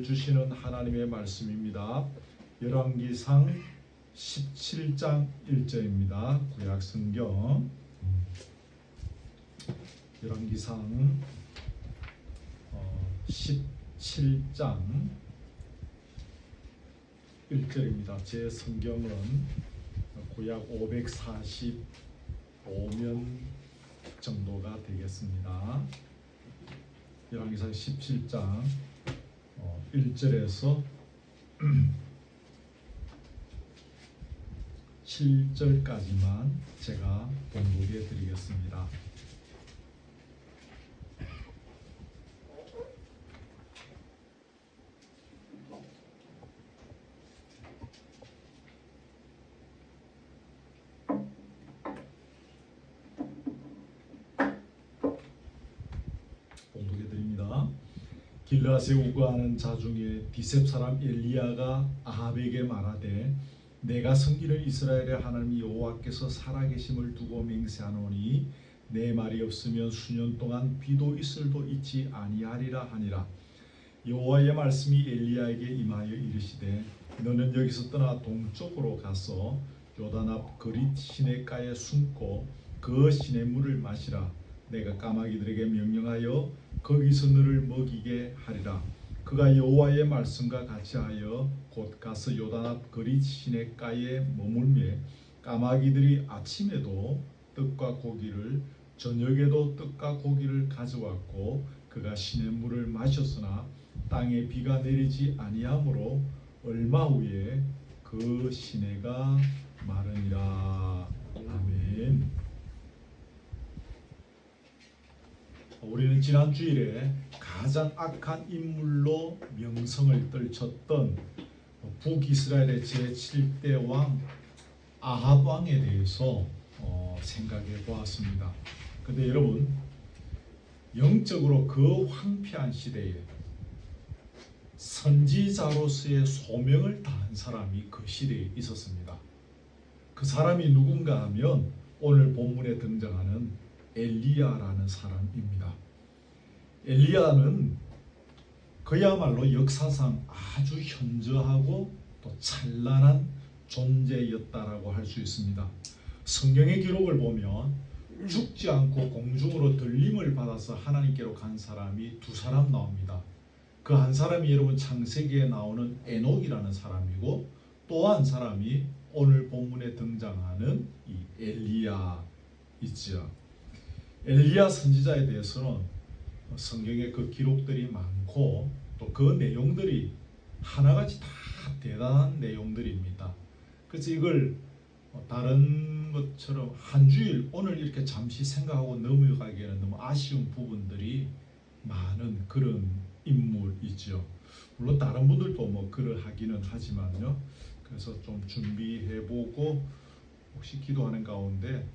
오늘 주시는 하나님의 말씀입니다. 열왕기상 17장 1절입니다. 구약성경 열왕기상 17장 1절입니다. 제 성경은 구약 545면 정도가 되겠습니다. 열왕기상 17장 1절에서 7절까지만 제가 봉독해 드리겠습니다. 봉독해 드립니다. 길르앗에 우거하는 자 중에 디셉 사람 엘리야가 아합에게 말하되 내가 섬기는 이스라엘의 하나님 여호와께서 살아계심을 두고 맹세하노니 내 말이 없으면 수년 동안 비도 이슬도 있지 아니하리라 하니라. 여호와의 말씀이 엘리야에게 임하여 이르시되 너는 여기서 떠나 동쪽으로 가서 요단 앞 그릿 시냇가에 숨고 그 시냇물을 마시라. 내가 까마귀들에게 명령하여 거기서 너를 먹이게 하리라. 그가 여호와의 말씀과 같이 하여 곧 가서 요단 앞 그릿 시냇가에 머물매 까마귀들이 아침에도 떡과 고기를 저녁에도 떡과 고기를 가져왔고 그가 시냇물을 마셨으나 땅에 비가 내리지 아니하므로 얼마 후에 그 시내가 마르니라. 아멘. 우리는 지난 주일에 가장 악한 인물로 명성을 떨쳤던 북이스라엘의 제7대 왕 아합 왕에 대해서 생각해 보았습니다. 근데 여러분, 영적으로 그 황폐한 시대에 선지자로서의 소명을 다한 사람이 그 시대에 있었습니다. 그 사람이 누군가 하면 오늘 본문에 등장하는 엘리야라는 사람입니다. 엘리야는 그야말로 역사상 아주 현저하고 또 찬란한 존재였다라고 할 수 있습니다. 성경의 기록을 보면 죽지 않고 공중으로 들림을 받아서 하나님께로 간 사람이 두 사람 나옵니다. 그 한 사람이 여러분 창세기에 나오는 에녹이라는 사람이고 또 한 사람이 오늘 본문에 등장하는 이 엘리야이죠. 엘리야 선지자에 대해서는 성경에 그 기록들이 많고 또 그 내용들이 하나같이 다 대단한 내용들입니다. 그래서 이걸 다른 것처럼 한 주일 오늘 이렇게 잠시 생각하고 넘어가기에는 너무 아쉬운 부분들이 많은 그런 인물이죠. 물론 다른 분들도 뭐 그러하기는 하지만요. 그래서 좀 준비해보고 혹시 기도하는 가운데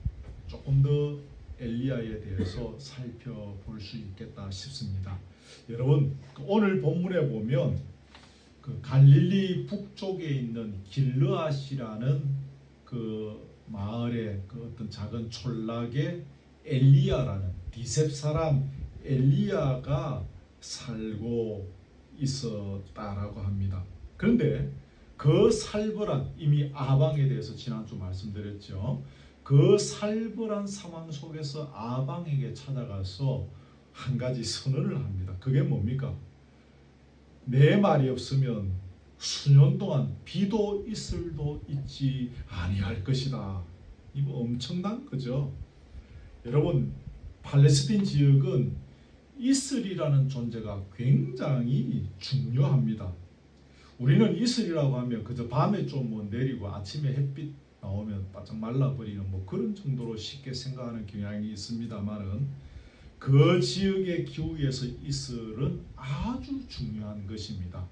조금 더 엘리야에 대해서 살펴볼 수 있겠다 싶습니다. 여러분, 오늘 본문에 보면 그 갈릴리 북쪽에 있는 길르앗이라는 그 마을의 그 어떤 작은 촌락에 엘리야라는 디셉 사람 엘리야가 살고 있었다라고 합니다. 그런데 그 살벌한, 이미 아방에 대해서 지난주 말씀드렸죠. 그 살벌한 상황 속에서 아방에게 찾아가서 한 가지 선언을 합니다. 그게 뭡니까? 내 말이 없으면 수년 동안 비도 이슬도 있지 아니할 것이다. 이거 엄청난 거죠. 여러분, 팔레스틴 지역은 이슬이라는 존재가 굉장히 중요합니다. 우리는 이슬이라고 하면 그저 밤에 좀 뭐 내리고 아침에 햇빛 나오면 바짝 말라버리는 뭐 그런 정도로 쉽게 생각하는 경향이 있습니다만은 그 지역의 기후에서 이슬은 아주 중요한 것입니다.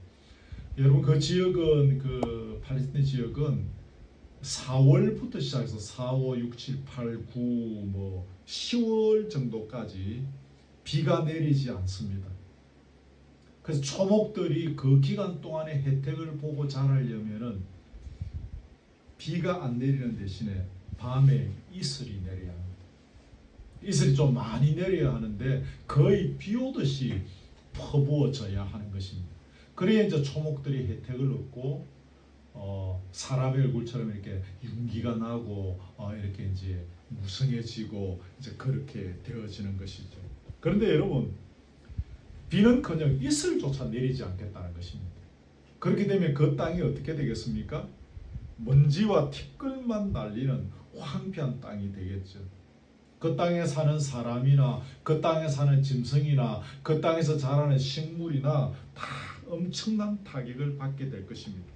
여러분, 그 지역은 그 팔레스타인 지역은 4월부터 시작해서 4, 5, 6, 7, 8, 9, 뭐 10월 정도까지 비가 내리지 않습니다. 그래서 초목들이 그 기간 동안의 혜택을 보고 자라려면은 비가 안 내리는 대신에 밤에 이슬이 내려야 합니다. 이슬이 좀 많이 내려야 하는데 거의 비 오듯이 퍼부어져야 하는 것입니다. 그래야 이제 초목들이 혜택을 얻고 사람의 얼굴처럼 이렇게 윤기가 나고 이렇게 이제 무성해지고 이제 그렇게 되어지는 것이죠. 그런데 여러분, 비는커녕 이슬조차 내리지 않겠다는 것입니다. 그렇게 되면 그 땅이 어떻게 되겠습니까? 먼지와 티끌만 날리는 황폐한 땅이 되겠죠. 그 땅에 사는 사람이나 그 땅에 사는 짐승이나 그 땅에서 자라는 식물이나 다 엄청난 타격을 받게 될 것입니다.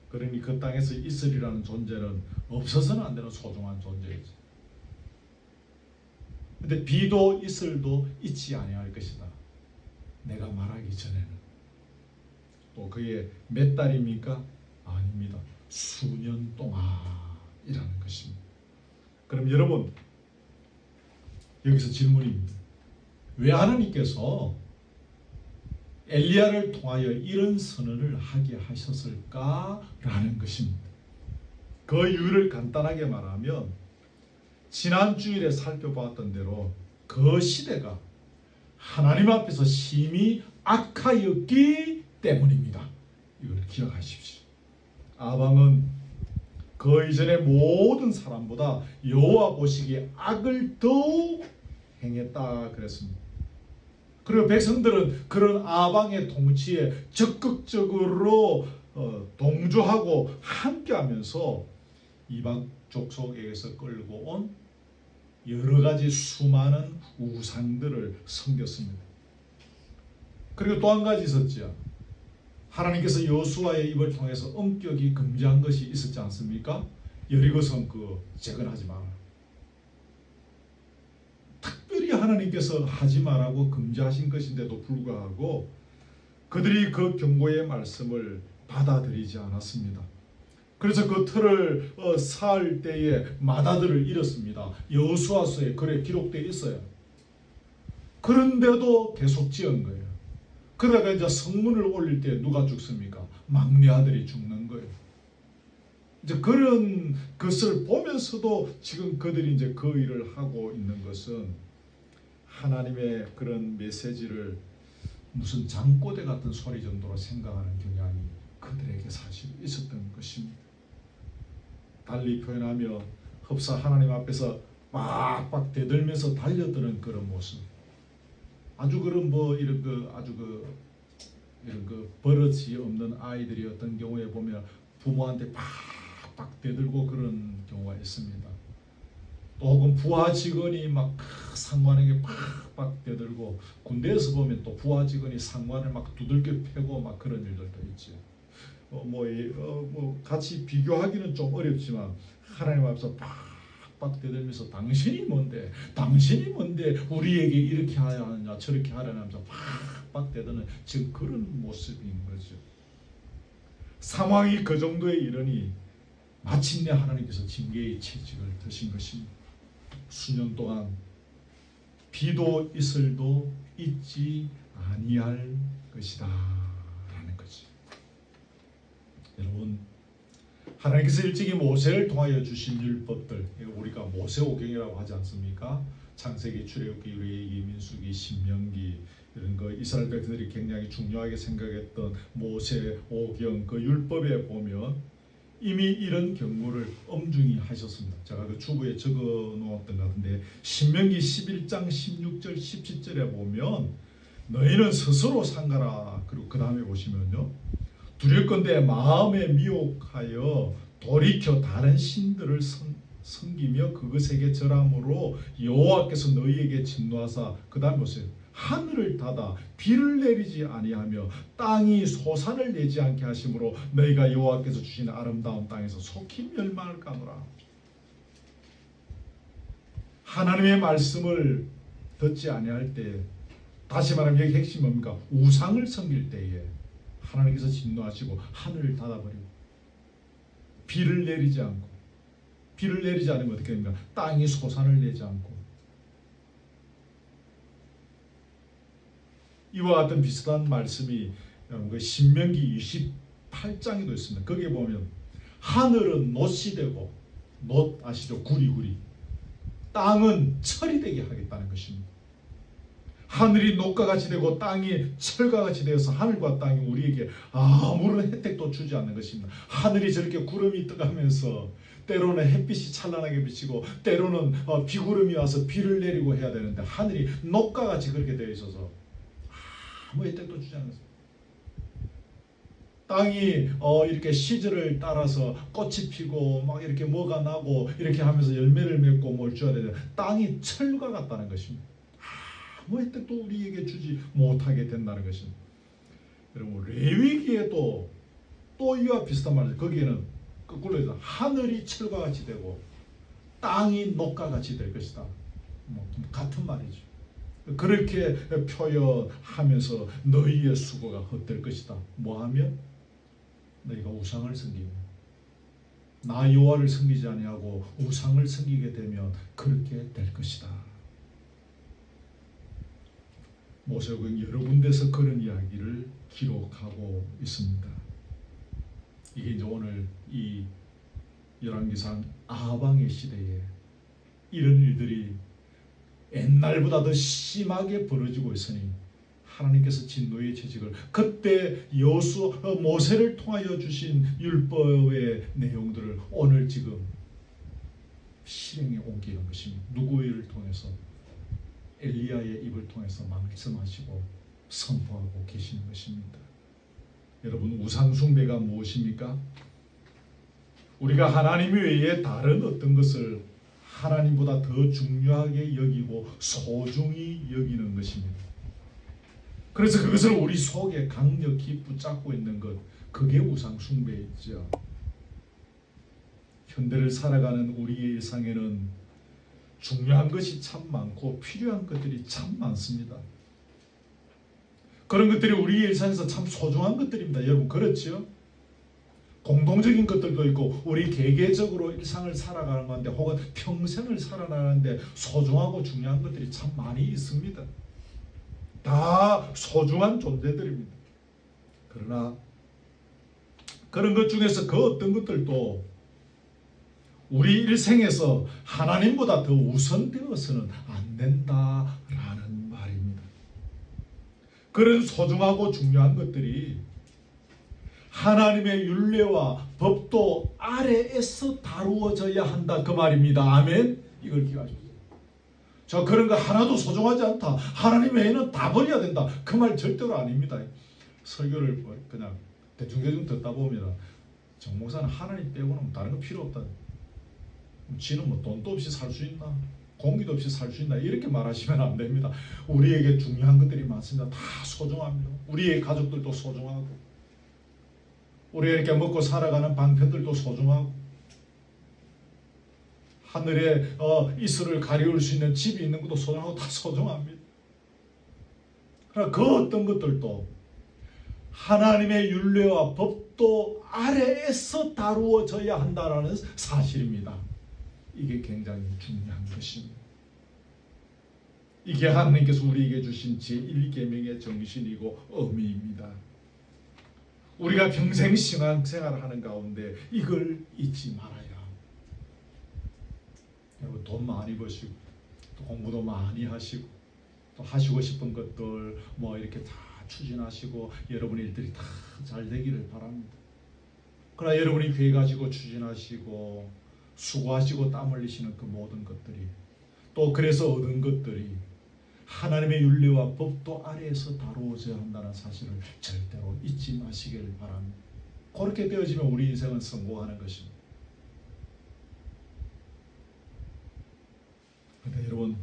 그러니 그 땅에서 이슬이라는 존재는 없어서는 안 되는 소중한 존재이죠. 근데 비도 이슬도 잊지 아니할 것이다. 내가 말하기 전에는. 또 그게 몇 달입니까? 아닙니다. 수년 동안이라는 것입니다. 그럼 여러분, 여기서 질문입니다. 왜 하나님께서 엘리야를 통하여 이런 선언을 하게 하셨을까라는 것입니다. 그 이유를 간단하게 말하면 지난 주일에 살펴보았던 대로 그 시대가 하나님 앞에서 심히 악하였기 때문입니다. 이걸 기억하십시오. 아방은 그 이전의 모든 사람보다 여호와 보시기에 악을 더욱 행했다 그랬습니다. 그리고 백성들은 그런 아방의 통치에 적극적으로 동조하고 함께하면서 이방 족속에게서 끌고 온 여러 가지 수많은 우상들을 섬겼습니다. 그리고 또 한 가지 있었죠. 하나님께서 여호수아의 입을 통해서 엄격히 금지한 것이 있었지 않습니까? 여리고성 재건하지 마라. 특별히 하나님께서 하지 말라고 금지하신 것인데도 불구하고 그들이 그 경고의 말씀을 받아들이지 않았습니다. 그래서 그 틀을 쌓을 때에 마다들을 잃었습니다. 여호수아서에 그래 기록되어 있어요. 그런데도 계속 지은 거예요. 그러다가 이제 성문을 올릴 때 누가 죽습니까? 막내 아들이 죽는 거예요. 이제 그런 것을 보면서도 지금 그들이 이제 그 일을 하고 있는 것은 하나님의 그런 메시지를 무슨 잠꼬대 같은 소리 정도로 생각하는 경향이 그들에게 사실 있었던 것입니다. 달리 표현하며 흡사 하나님 앞에서 빡빡 대들면서 달려드는 그런 모습. 아주 그런 이런 버릇이 없는 아이들이 어떤 경우에 보면 부모한테 팍팍 대들고 그런 경우가 있습니다. 또 혹은 부하 직원이 막 상관에게 팍팍 대들고 군대에서 보면 또 부하 직원이 상관을 막 두들겨 패고 막 그런 일들도 있죠. 같이 비교하기는 좀 어렵지만 하나님 앞에서 팍팍 대들면서 당신이 뭔데 우리에게 이렇게 하느냐 저렇게 하려냐 하면서 팍팍 대드는 지금 그런 모습인 거죠. 상황이 그 정도에 이르니 마침내 하나님께서 징계의 채찍을 드신 것입니다. 수년 동안 비도 이슬도 잊지 아니할 것이다 라는 거죠. 여러분, 하나님께서 일찍이 모세를 통하여 주신 율법들, 우리가 모세오경이라고 하지 않습니까? 창세기, 출애굽기, 레위기, 민수기, 신명기 이런 거 이스라엘 백성들이 굉장히 중요하게 생각했던 모세오경 그 율법에 보면 이미 이런 경고를 엄중히 하셨습니다. 제가 그 주부에 적어 놓았던 것 같은데 신명기 11장 16절 17절에 보면 너희는 스스로 상가라. 그리고 그 다음에 보시면요, 두렵건대 마음에 미혹하여 돌이켜 다른 신들을 섬기며 그것에게 절함으로 여호와께서 너희에게 진노하사, 그 다음 보세요, 하늘을 닫아 비를 내리지 아니하며 땅이 소산을 내지 않게 하심으로 너희가 여호와께서 주신 아름다운 땅에서 속히 멸망할까노라. 하나님의 말씀을 듣지 아니할 때, 다시 말하면 여기 핵심이 뭡니까? 우상을 섬길 때에 하나님께서 진노하시고 하늘을 닫아버리고 비를 내리지 않고, 비를 내리지 않으면 어떻게 됩니까? 땅이 소산을 내지 않고, 이와 같은 비슷한 말씀이 그 신명기 28장에도 있습니다. 거기에 보면 하늘은 놋이 되고, 놋 아시죠? 구리구리. 땅은 철이 되게 하겠다는 것입니다. 하늘이 녹과같이 되고 땅이 철과같이 되어서 하늘과 땅이 우리에게 아무런 혜택도 주지 않는 것입니다. 하늘이 저렇게 구름이 떠가면서 때로는 햇빛이 찬란하게 비치고 때로는 비구름이 와서 비를 내리고 해야 되는데 하늘이 녹과같이 그렇게 되어 있어서 아무 혜택도 주지 않는 것입니다. 땅이 이렇게 시절을 따라서 꽃이 피고 막 이렇게 뭐가 나고 이렇게 하면서 열매를 맺고 뭘 줘야 되는데 땅이 철과 같다는 것입니다. 아무 혜택도 우리에게 주지 못하게 된다는 것입니다. 여러분 레위기에도 또 이와 비슷한 말이죠. 거기에는 거꾸로 해서 하늘이 철과 같이 되고 땅이 녹과 같이 될 것이다. 같은 말이죠. 그렇게 표현하면서 너희의 수고가 헛될 것이다. 뭐하면? 너희가 우상을 섬기면, 나 여호와를 섬기지 아니하고 우상을 섬기게 되면 그렇게 될 것이다. 모세오경 여러 군데서 그런 이야기를 기록하고 있습니다. 이게 이제 오늘 이 열왕기상 아합 왕의 시대에 이런 일들이 옛날보다 더 심하게 벌어지고 있으니 하나님께서 진노의 채찍을 그때 모세를 통하여 주신 율법의 내용들을 오늘 지금 실행에 옮기는 것입니다. 누구를 통해서? 엘리야의 입을 통해서 말씀하시고 선포하고 계시는 것입니다. 여러분 우상 숭배가 무엇입니까? 우리가 하나님 외에 다른 어떤 것을 하나님보다 더 중요하게 여기고 소중히 여기는 것입니다. 그래서 그것을 우리 속에 강력히 붙잡고 있는 것, 그게 우상 숭배이죠. 현대를 살아가는 우리의 일상에는 중요한 것이 참 많고 필요한 것들이 참 많습니다. 그런 것들이 우리의 일상에서 참 소중한 것들입니다. 여러분 그렇죠? 공동적인 것들도 있고 우리 개개적으로 일상을 살아가는 건데 혹은 평생을 살아가는데 소중하고 중요한 것들이 참 많이 있습니다. 다 소중한 존재들입니다. 그러나 그런 것 중에서 그 어떤 것들도 우리 일생에서 하나님보다 더 우선되어서는 안 된다라는 말입니다. 그런 소중하고 중요한 것들이 하나님의 율례와 법도 아래에서 다루어져야 한다 그 말입니다. 아멘. 이걸 기억하십시오. 저 그런 거 하나도 소중하지 않다. 하나님 외에는 다 버려야 된다. 그 말 절대로 아닙니다. 설교를 그냥 대충 듣다 보면 정 목사는 하나님 빼고는 다른 거 필요 없다. 지는 뭐 돈도 없이 살 수 있나? 공기도 없이 살 수 있나? 이렇게 말하시면 안 됩니다. 우리에게 중요한 것들이 많습니다. 다 소중합니다. 우리의 가족들도 소중하고 우리 이렇게 먹고 살아가는 방편들도 소중하고 하늘에 이슬을 가리울 수 있는 집이 있는 것도 소중하고 다 소중합니다. 그러나 그 어떤 것들도 하나님의 율례와 법도 아래에서 다루어져야 한다는 사실입니다. 이게 굉장히 중요한 것입니다. 이게 하나님께서 우리에게 주신 제1계명의 정신이고 의미입니다. 우리가 평생 신앙생활을 하는 가운데 이걸 잊지 말아야. 여러분 돈 많이 버시고 또 공부도 많이 하시고 또 하시고 싶은 것들 뭐 이렇게 다 추진하시고 여러분의 일들이 다 잘 되기를 바랍니다. 그러나 여러분이 교회 가지고 추진하시고 수고하시고 땀 흘리시는 그 모든 것들이 또 그래서 얻은 것들이 하나님의 율례와 법도 아래에서 다루어져야 한다는 사실을 절대로 잊지 마시길 바랍니다. 그렇게 되어지면 우리 인생은 성공하는 것입니다. 그런데 여러분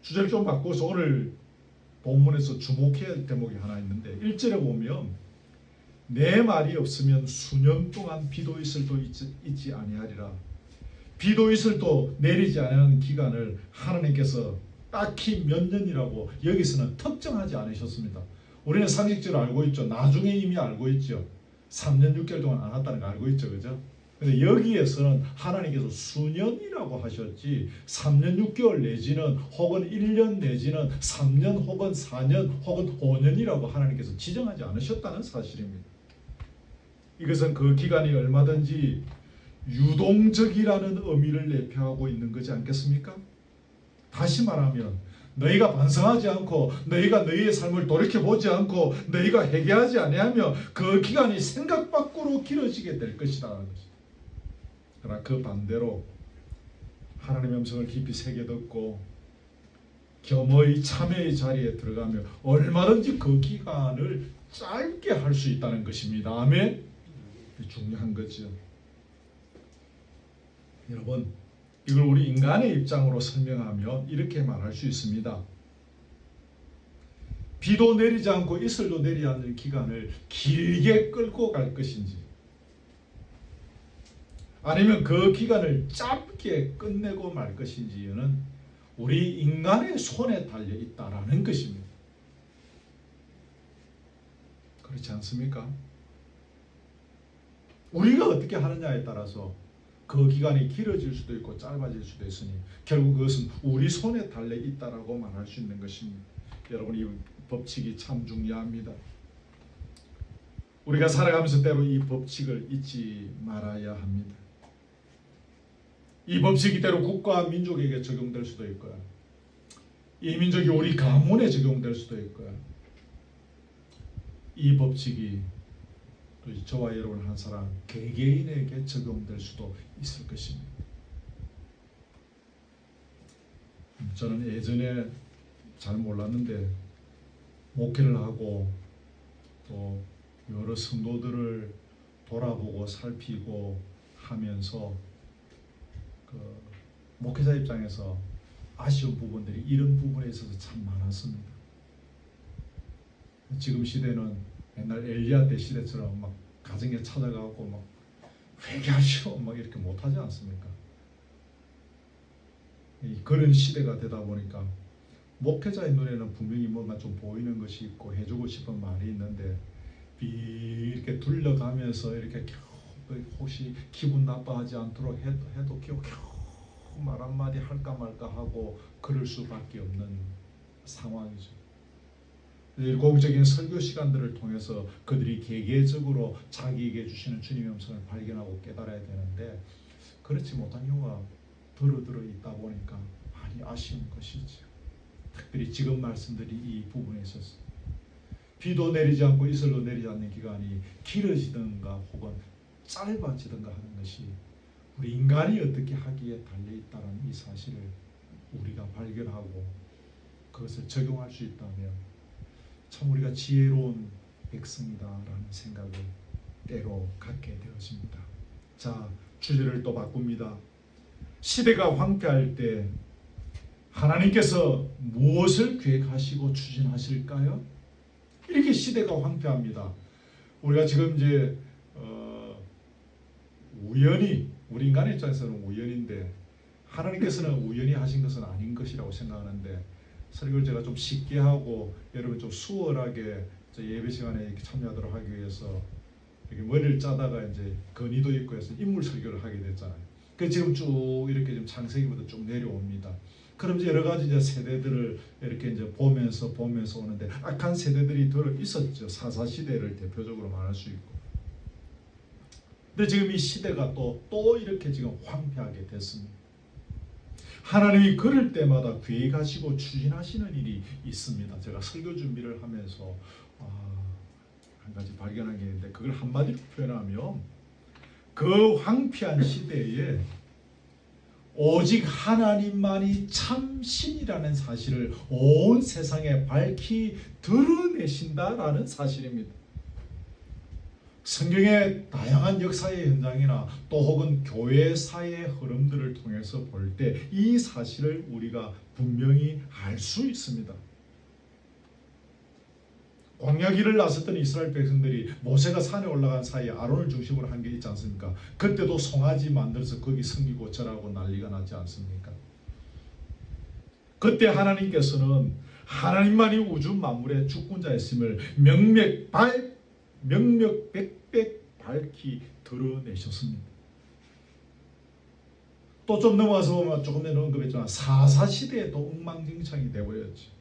주제를 좀 바꿔서 오늘 본문에서 주목해야 할 대목이 하나 있는데 1절에 보면 내 말이 없으면 수년 동안 비도 이슬도 있지 아니하리라. 비도 이슬도 내리지 않은 기간을 하나님께서 딱히 몇 년이라고 여기서는 특정하지 않으셨습니다. 우리는 상식적으로 알고 있죠. 나중에 이미 알고 있죠. 3년 6개월 동안 안 왔다는 거 알고 있죠. 그죠? 근데 여기에서는 하나님께서 수년이라고 하셨지 3년 6개월 내지는 혹은 1년 내지는 3년 혹은 4년 혹은 5년이라고 하나님께서 지정하지 않으셨다는 사실입니다. 이것은 그 기간이 얼마든지 유동적이라는 의미를 내포하고 있는 거지 않겠습니까? 다시 말하면 너희가 반성하지 않고 너희가 너희의 삶을 돌이켜보지 않고 너희가 회개하지 아니하며 그 기간이 생각 밖으로 길어지게 될 것이라는 것입니다. 그러나 그 반대로 하나님의 음성을 깊이 새겨 듣고 겸허의 참회의 자리에 들어가며 얼마든지 그 기간을 짧게 할 수 있다는 것입니다. 아멘. 중요한 거죠. 여러분, 이걸 우리 인간의 입장으로 설명하면 이렇게 말할 수 있습니다. 비도 내리지 않고 이슬도 내리지 않는 기간을 길게 끌고 갈 것인지, 아니면 그 기간을 짧게 끝내고 말 것인지는 우리 인간의 손에 달려 있다라는 것입니다. 그렇지 않습니까? 우리가 어떻게 하느냐에 따라서 그 기간이 길어질 수도 있고 짧아질 수도 있으니 결국 그것은 우리 손에 달려 있다라고 말할 수 있는 것입니다. 여러분, 이 법칙이 참 중요합니다. 우리가 살아가면서 때로 이 법칙을 잊지 말아야 합니다. 이 법칙이 때로 국가 민족에게 적용될 수도 있고요. 이 민족이 우리 가문에 적용될 수도 있고요. 이 법칙이 또 저와 여러분 한 사람 개개인에게 적용될 수도 있을 것입니다. 저는 예전에 잘 몰랐는데 목회를 하고 또 여러 성도들을 돌아보고 살피고 하면서 그 목회자 입장에서 아쉬운 부분들이 이런 부분에 있어서 참 많았습니다. 지금 시대는 옛날 엘리야 때 시대처럼 막 가정에 찾아가고 막 회개하시오 막 이렇게 못하지 않습니까? 그런 시대가 되다 보니까 목회자의 눈에는 분명히 뭔가 좀 보이는 것이 있고 해주고 싶은 말이 있는데 이렇게 둘러가면서 이렇게 혹시 기분 나빠하지 않도록 해도 겨우 말 한마디 할까 말까 하고 그럴 수밖에 없는 상황이죠. 공적인 설교 시간들을 통해서 그들이 개개적으로 자기에게 주시는 주님의 음성을 발견하고 깨달아야 되는데 그렇지 못한 경우가 들어 있다 보니까 많이 아쉬운 것이죠. 특별히 지금 말씀드린 이 부분에 있어서 비도 내리지 않고 이슬도 내리지 않는 기간이 길어지든가 혹은 짧아지든가 하는 것이 우리 인간이 어떻게 하기에 달려있다는 이 사실을 우리가 발견하고 그것을 적용할 수 있다면 참 우리가 지혜로운 백성이다라는 생각을 때로 갖게 되어집니다. 자, 주제를 또 바꿉니다. 시대가 황폐할 때 하나님께서 무엇을 계획하시고 추진하실까요? 이렇게 시대가 황폐합니다. 우리가 지금 이제 우연히 우리 인간의 입장에서는 우연인데 하나님께서는 우연히 하신 것은 아닌 것이라고 생각하는데 설교를 제가 좀 쉽게 하고 여러분 좀 수월하게 예배 시간에 이렇게 참여하도록 하기 위해서 이렇게 머리를 짜다가 이제 건의도 있고 해서 인물 설교를 하게 됐잖아요. 그 지금 쭉 이렇게 좀 창세기부터 쭉 내려옵니다. 그럼 이제 여러 가지 이제 세대들을 이렇게 이제 보면서 오는데 악한 세대들이 들어 있었죠. 사사 시대를 대표적으로 말할 수 있고. 근데 지금 이 시대가 또 이렇게 지금 황폐하게 됐습니다. 하나님이 그럴 때마다 계획하시고 추진하시는 일이 있습니다. 제가 설교 준비를 하면서 한 가지 발견한 게 있는데 그걸 한마디로 표현하면 그 황폐한 시대에 오직 하나님만이 참 신이라는 사실을 온 세상에 밝히 드러내신다라는 사실입니다. 성경의 다양한 역사의 현장이나 또 혹은 교회 사회의 흐름들을 통해서 볼 때 이 사실을 우리가 분명히 알 수 있습니다. 광야길을 나섰던 이스라엘 백성들이 모세가 산에 올라간 사이에 아론을 중심으로 한 게 있지 않습니까? 그때도 송아지 만들어서 거기 섬기고 절하고 난리가 났지 않습니까? 그때 하나님께서는 하나님만이 우주 만물의 주권자였음을 명명백백 밝히 드러내셨습니다. 또 좀 넘어가서 보면 조금 전에 언급했지만 사사시대에 또 엉망진창이 되어버렸죠.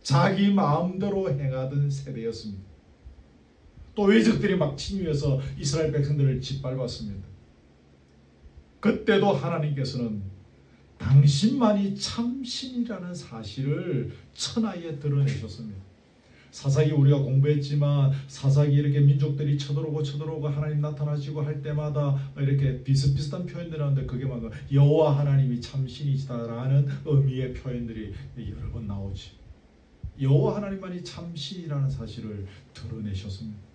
자기 마음대로 행하던 세대였습니다. 또 외적들이 막 침입해서 이스라엘 백성들을 짓밟았습니다. 그때도 하나님께서는 당신만이 참 신이라는 사실을 천하에 드러내셨습니다. 사사기 우리가 공부했지만 사사기 이렇게 민족들이 쳐들어오고 하나님 나타나시고 할 때마다 이렇게 비슷비슷한 표현들이 하는데 그게 막 여호와 하나님이 참신이시다라는 의미의 표현들이 여러 번 나오지. 여호와 하나님만이 참신이라는 사실을 드러내셨습니다.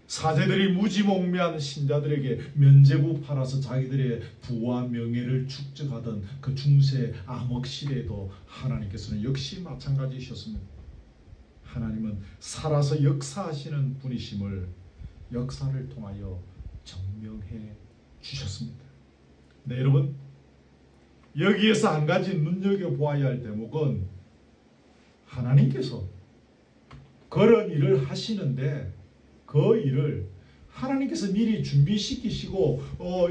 사제들이 무지몽매한 신자들에게 면죄부 팔아서 자기들의 부와 명예를 축적하던 그 중세 암흑 시대에도 하나님께서는 역시 마찬가지이셨습니다. 하나님은 살아서 역사하시는 분이심을 역사를 통하여 증명해 주셨습니다. 네, 여러분, 여기에서 한 가지 눈여겨보아야 할 대목은 하나님께서 그런 일을 하시는데 그 일을 하나님께서 미리 준비시키시고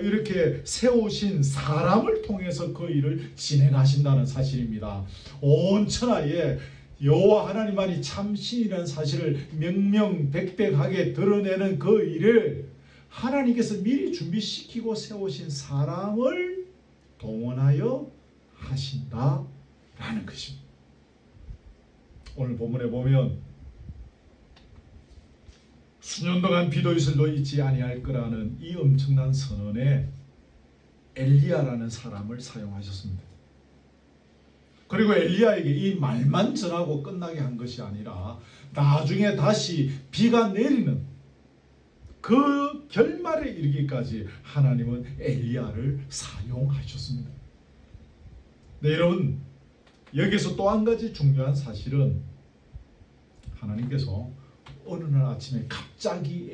이렇게 세우신 사람을 통해서 그 일을 진행하신다는 사실입니다. 온 천하에 여호와 하나님만이 참신이라는 사실을 명명백백하게 드러내는 그 일을 하나님께서 미리 준비시키고 세우신 사람을 동원하여 하신다라는 것입니다. 오늘 본문에 보면 수년 동안 비도 이슬도 있지 아니할 거라는 이 엄청난 선언에 엘리야라는 사람을 사용하셨습니다. 그리고 엘리야에게 이 말만 전하고 끝나게 한 것이 아니라 나중에 다시 비가 내리는 그 결말에 이르기까지 하나님은 엘리야를 사용하셨습니다. 네, 여러분, 여기서 또 한 가지 중요한 사실은 하나님께서 어느 날 아침에 갑자기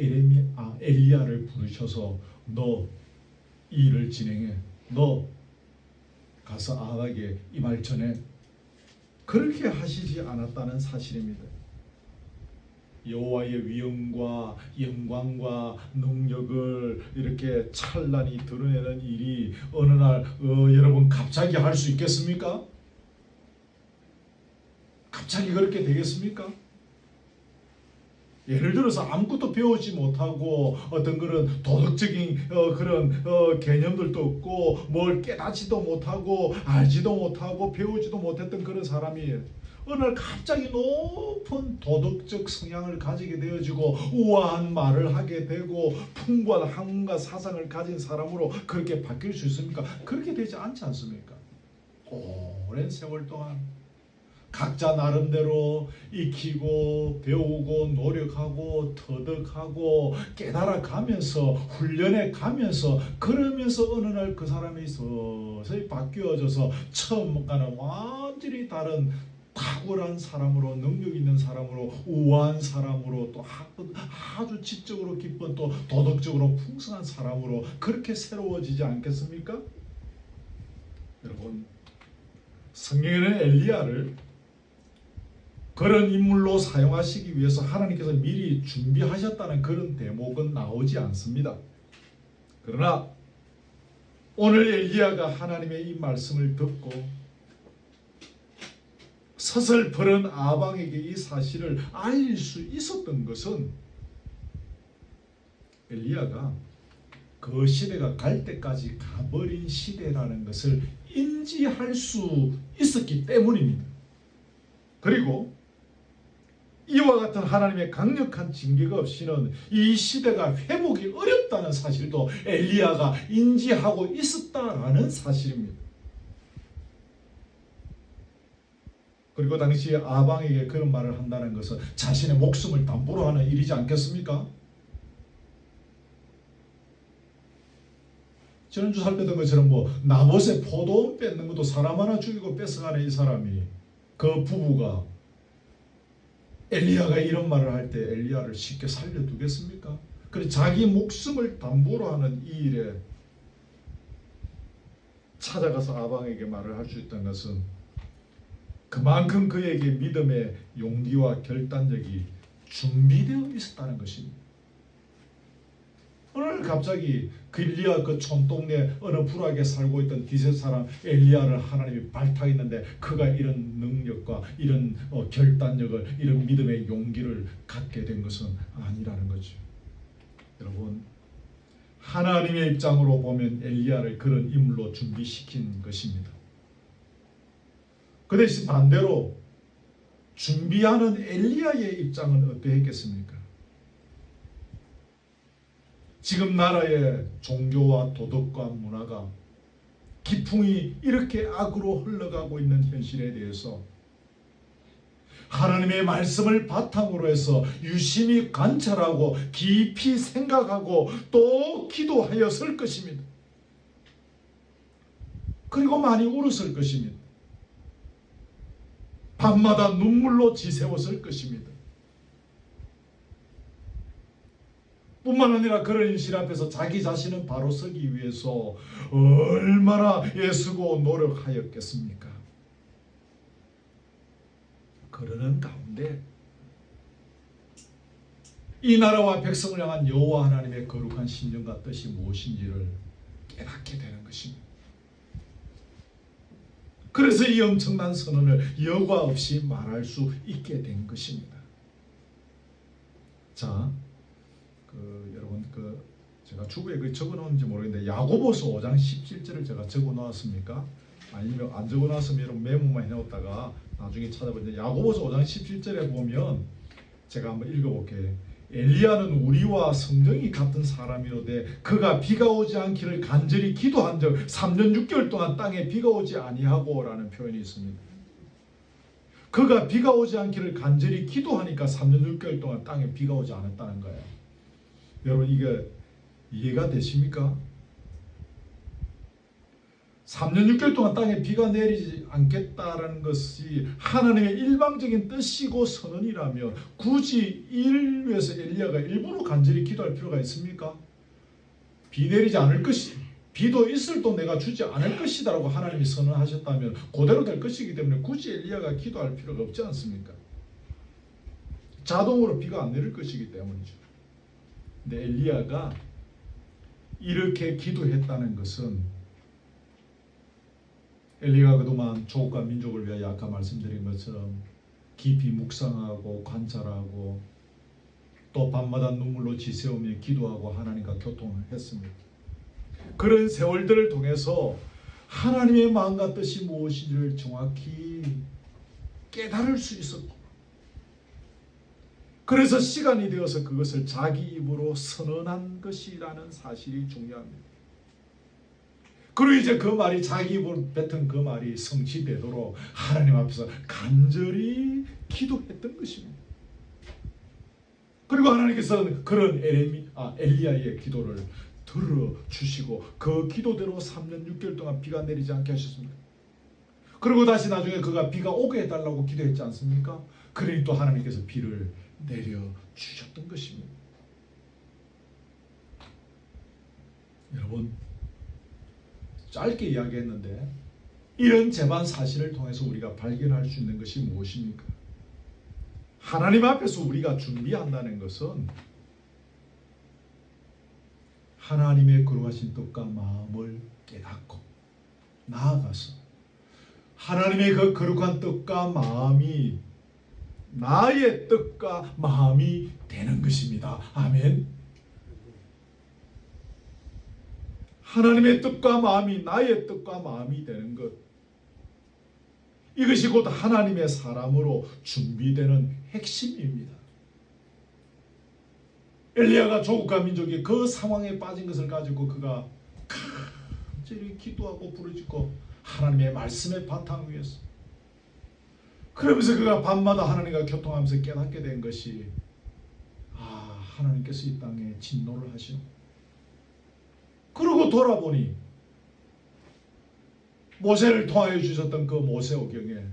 엘리야를 부르셔서 너 이 일을 진행해. 너 가서 아합에게 이 말 전해. 그렇게 하시지 않았다는 사실입니다. 여호와의 위엄과 영광과 능력을 이렇게 찬란히 드러내는 일이 어느 날 여러분 갑자기 할 수 있겠습니까? 갑자기 그렇게 되겠습니까? 예를 들어서 아무것도 배우지 못하고 어떤 그런 도덕적인 그런 개념들도 없고 뭘 깨닫지도 못하고 알지도 못하고 배우지도 못했던 그런 사람이 어느 날 갑자기 높은 도덕적 성향을 가지게 되어지고 우아한 말을 하게 되고 풍부한 학문과 사상을 가진 사람으로 그렇게 바뀔 수 있습니까? 그렇게 되지 않지 않습니까? 오랜 세월 동안 각자 나름대로 익히고 배우고 노력하고 터득하고 깨달아가면서 훈련해 가면서 그러면서 어느 날 그 사람이 서서히 바뀌어져서 처음과는 완전히 다른 탁월한 사람으로 능력 있는 사람으로 우아한 사람으로 또 아주 지적으로 깊은 또 도덕적으로 풍성한 사람으로 그렇게 새로워지지 않겠습니까? 여러분, 성경에는 엘리야를 그런 인물로 사용하시기 위해서 하나님께서 미리 준비하셨다는 그런 대목은 나오지 않습니다. 그러나 오늘 엘리야가 하나님의 이 말씀을 듣고 서슬퍼런 아방에게 이 사실을 알릴 수 있었던 것은 엘리야가 그 시대가 갈 때까지 가버린 시대라는 것을 인지할 수 있었기 때문입니다. 그리고 이와 같은 하나님의 강력한 징계가 없이는 이 시대가 회복이 어렵다는 사실도 엘리야가 인지하고 있었다라는 사실입니다. 그리고 당시 아방에게 그런 말을 한다는 것은 자신의 목숨을 담보로 하는 일이지 않겠습니까? 지난주 살펴던 것처럼 나봇의 포도원 뺏는 것도 사람 하나 죽이고 뺏어가는 이 사람이 그 부부가 엘리야가 이런 말을 할 때 엘리야를 쉽게 살려두겠습니까? 그래 자기 목숨을 담보로 하는 이 일에 찾아가서 아방에게 말을 할 수 있다는 것은 그만큼 그에게 믿음의 용기와 결단력이 준비되어 있었다는 것입니다. 오늘 갑자기 그 엘리야 그 촌동네 어느 불악에 살고 있던 디셉 사람 엘리야를 하나님이 발탁했는데 그가 이런 능력과 이런 결단력을 이런 믿음의 용기를 갖게 된 것은 아니라는 거죠. 여러분, 하나님의 입장으로 보면 엘리야를 그런 인물로 준비시킨 것입니다. 그 대신 반대로 준비하는 엘리야의 입장은 어떠했겠습니까? 지금 나라의 종교와 도덕과 문화가 기풍이 이렇게 악으로 흘러가고 있는 현실에 대해서 하나님의 말씀을 바탕으로 해서 유심히 관찰하고 깊이 생각하고 또 기도하였을 것입니다. 그리고 많이 울었을 것입니다. 밤마다 눈물로 지새웠을 것입니다. 뿐만 아니라 그런 현실 앞에서 자기 자신은 바로 서기 위해서 얼마나 애쓰고 노력하였겠습니까? 그러는 가운데 이 나라와 백성을 향한 여호와 하나님의 거룩한 심정과 뜻이 무엇인지를 깨닫게 되는 것입니다. 그래서 이 엄청난 선언을 여과 없이 말할 수 있게 된 것입니다. 자, 여러분 제가 주부에 적어놓은지 모르겠는데 야고보서 5장 17절을 제가 적어놓았습니까? 아니면 안 적어놨으면 여러분 메모만 해놓다가 나중에 찾아보는데 야고보서 5장 17절에 보면 제가 한번 읽어볼게요. 엘리야는 우리와 성정이 같은 사람이로되 그가 비가 오지 않기를 간절히 기도한 적 3년 6개월 동안 땅에 비가 오지 아니하고 라는 표현이 있습니다. 그가 비가 오지 않기를 간절히 기도하니까 3년 6개월 동안 땅에 비가 오지 않았다는 거예요. 여러분 이게 이해가 되십니까? 3년 6개월 동안 땅에 비가 내리지 않겠다라는 것이 하나님의 일방적인 뜻이고 선언이라면 굳이 이를 위해서 엘리야가 일부러 간절히 기도할 필요가 있습니까? 비 내리지 않을 것이 비도 있을도 내가 주지 않을 것이다 라고 하나님이 선언하셨다면 그대로 될 것이기 때문에 굳이 엘리야가 기도할 필요가 없지 않습니까? 자동으로 비가 안 내릴 것이기 때문이죠. 근데 엘리야가 이렇게 기도했다는 것은 엘리야가 그동안 조국과 민족을 위하여 아까 말씀드린 것처럼 깊이 묵상하고 관찰하고 또 밤마다 눈물로 지새우며 기도하고 하나님과 교통을 했습니다. 그런 세월들을 통해서 하나님의 마음과 뜻이 무엇인지를 정확히 깨달을 수 있었고 그래서 시간이 되어서 그것을 자기 입으로 선언한 것이라는 사실이 중요합니다. 그리고 이제 그 말이 자기 입으로 뱉은 그 말이 성취되도록 하나님 앞에서 간절히 기도했던 것입니다. 그리고 하나님께서는 그런 엘리야의 기도를 들어주시고 그 기도대로 3년 6개월 동안 비가 내리지 않게 하셨습니다. 그리고 다시 나중에 비가 오게 해달라고 기도했지 않습니까? 그러니 또 하나님께서 비를 내려주셨던 것입니다. 여러분 짧게 이야기했는데 이런 재반 사실을 통해서 우리가 발견할 수 있는 것이 무엇입니까? 하나님 앞에서 우리가 준비한다는 것은 하나님의 거룩하신 뜻과 마음을 깨닫고 나아가서 하나님의 그 거룩한 뜻과 마음이 나의 뜻과 마음이 되는 것입니다. 아멘. 하나님의 뜻과 마음이 나의 뜻과 마음이 되는 것, 이것이 곧 하나님의 사람으로 준비되는 핵심입니다. 엘리야가 조국과 민족이 그 상황에 빠진 것을 가지고 그가 간절히 기도하고 부르짖고 하나님의 말씀의 바탕 위에서 그러면서 그가 밤마다 하나님과 교통하면서 깨닫게 된 것이 하나님께서 이 땅에 진노를 하시오. 그러고 돌아보니 모세를 통하여 주셨던 그 모세오경에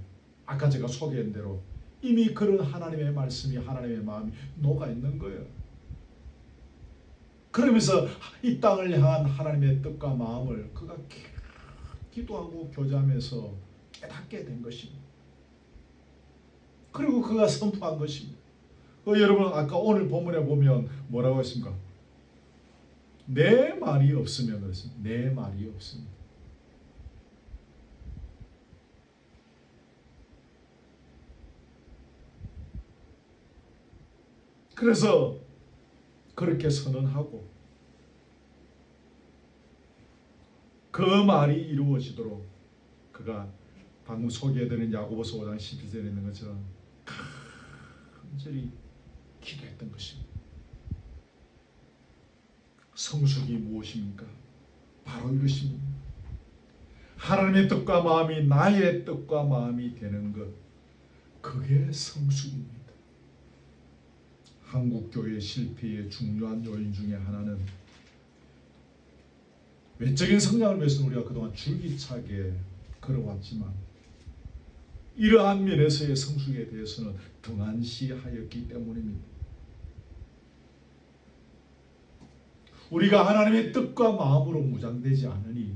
아까 제가 소개한 대로 이미 그런 하나님의 말씀이 하나님의 마음이 녹아있는 거예요. 그러면서 이 땅을 향한 하나님의 뜻과 마음을 그가 기도하고 교제하면서 깨닫게 된 것입니다. 그리고 그가 선포한 것입니다. 여러분 아까 오늘 본문에 보면 뭐라고 했습니까? 내 말이 없으면 그랬습니다. 내 말이 없으면. 그래서 그렇게 선언하고 그 말이 이루어지도록 그가 방금 소개해드린 야고보서 5장 11절에 있는 것처럼 간절히 기도했던 것입니다. 성숙이 무엇입니까? 바로 이것입니다. 하나님의 뜻과 마음이 나의 뜻과 마음이 되는 것, 그게 성숙입니다. 한국교회 실패의 중요한 요인 중에 하나는 외적인 성장을 위해서 우리가 그동안 줄기차게 걸어왔지만 이러한 면에서의 성숙에 대해서는 등한시하였기 때문입니다. 우리가 하나님의 뜻과 마음으로 무장되지 않으니